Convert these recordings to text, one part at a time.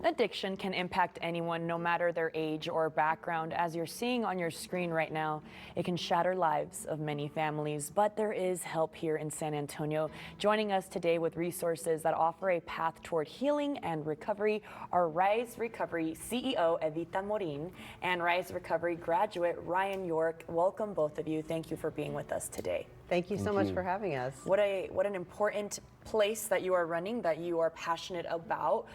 Addiction can impact anyone, no matter their age or background. As you're seeing on your screen right now, it can shatter lives of many families, but there is help here in San Antonio. Joining us today with resources that offer a path toward healing and recovery are Rise Recovery CEO Evita Morin and Rise Recovery graduate Ryan York. Welcome, both of you. Thank you for being with us today. Thank you so much for having us. What an important place that you are running, that you are passionate about.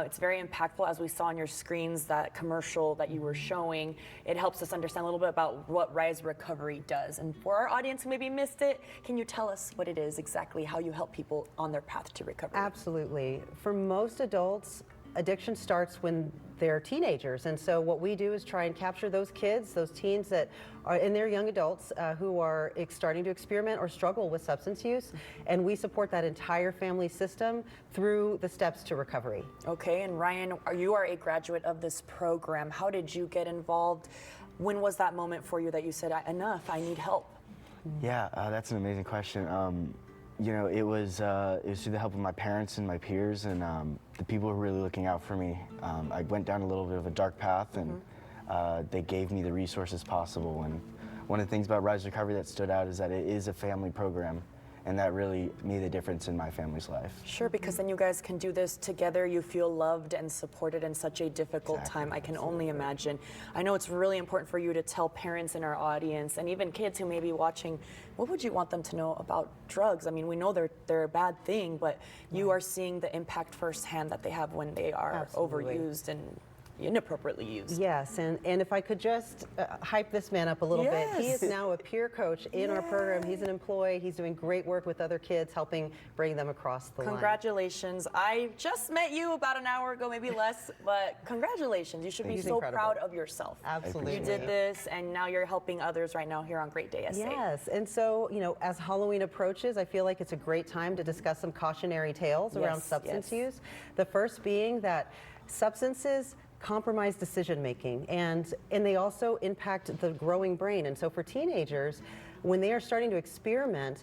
It's very impactful, as we saw on your screens, that commercial that you were showing. It helps us understand a little bit about what Rise Recovery does. And for our audience who maybe missed it, can you tell us what it is exactly, how you help people on their path to recovery? Absolutely. For most adults, addiction starts when they're teenagers, and so what we do is try and capture those kids, those teens that are in their young adults who are starting to experiment or struggle with substance use, and we support that entire family system through the steps to recovery. Okay, and Ryan, you are a graduate of this program. How did you get involved? When was that moment for you that you said, enough, I need help? Yeah, that's an amazing question. You know, it was through the help of my parents and my peers and the people who were really looking out for me. I went down a little bit of a dark path, and they gave me the resources possible. And one of the things about Rise Recovery that stood out is that it is a family program, and that really made a difference in my family's life. Sure, because then you guys can do this together. You feel loved and supported in such a difficult time. I can only imagine. I know it's really important for you to tell parents in our audience and even kids who may be watching, what would you want them to know about drugs? I mean, we know they're a bad thing, but you are seeing the impact firsthand that they have when they are overused and inappropriately used. Yes, and if I could just hype this man up a little bit. He is now a peer coach in our program. He's an employee. He's doing great work with other kids, helping bring them across the line. Congratulations. I just met you about an hour ago, maybe less, but congratulations. You should be so proud of yourself. Absolutely. You did this, and now you're helping others right now here on Great Day SA. Yes, and so, you know, as Halloween approaches, I feel like it's a great time to discuss some cautionary tales around substance use. The first being that substances compromise decision making, and they also impact the growing brain. And so for teenagers, when they are starting to experimenting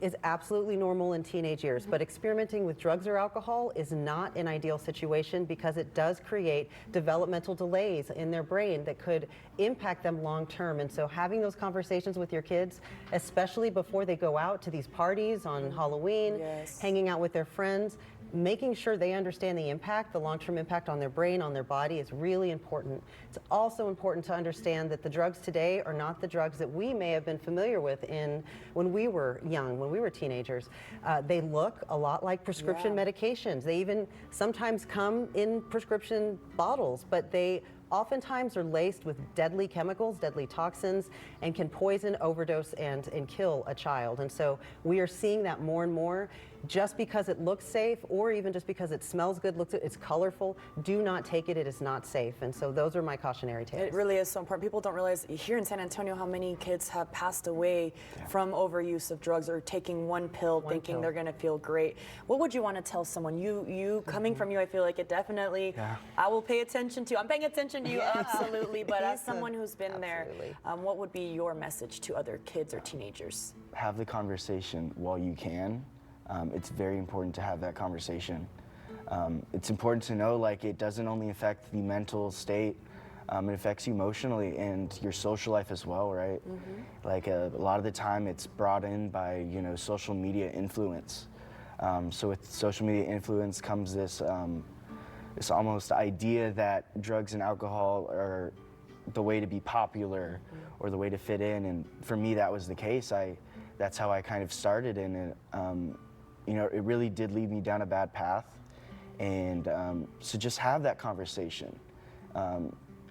is absolutely normal in teenage years, but experimenting with drugs or alcohol is not an ideal situation because it does create developmental delays in their brain that could impact them long term. And so having those conversations with your kids, especially before they go out to these parties on Halloween, hanging out with their friends, making sure they understand the impact, the long-term impact on their brain, on their body is really important. It's also important to understand that the drugs today are not the drugs that we may have been familiar with when we were young, when we were teenagers. They look a lot like prescription medications. They even sometimes come in prescription bottles, but they oftentimes are laced with deadly chemicals, deadly toxins, and can poison, overdose, and kill a child. And so we are seeing that more and more. Just because it looks safe, or even just because it smells good, it's colorful, do not take it. It is not safe. And so those are my cautionary tales. It really is so important. People don't realize here in San Antonio how many kids have passed away from overuse of drugs or taking one pill thinking they're going to feel great. What would you want to tell someone? You coming from you, I feel like it definitely, I will pay attention to. I'm paying attention to you, absolutely. But as someone who's been there, what would be your message to other kids or teenagers? Have the conversation while you can. It's very important to have that conversation. It's important to know, like, it doesn't only affect the mental state, it affects you emotionally and your social life as well, right? Like a lot of the time it's brought in by, you know, social media influence. So with social media influence comes this almost idea that drugs and alcohol are the way to be popular or the way to fit in, and for me that was the case. That's how I kind of started, and you know, it really did lead me down a bad path. And so just have that conversation.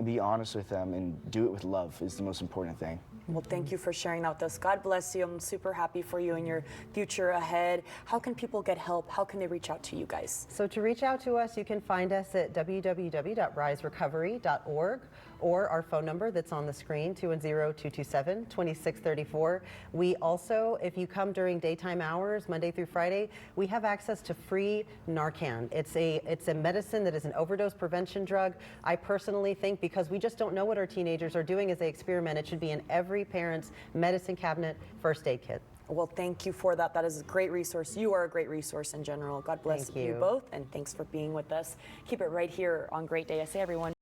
Be honest with them and do it with love is the most important thing. Well, thank you for sharing that with us. God bless you. I'm super happy for you and your future ahead. How can people get help? How can they reach out to you guys? So to reach out to us, you can find us at www.riserecovery.org or our phone number that's on the screen, 210-227-2634. We also, if you come during daytime hours, Monday through Friday, we have access to free Narcan. It's a medicine that is an overdose prevention drug. I personally think because we just don't know what our teenagers are doing as they experiment, it should be in every parent's medicine cabinet first aid kit. Well, thank you for that. That is a great resource. You are a great resource in general. God bless Thank you you. both, and thanks for being with us. Keep it right here on Great Day SA, everyone.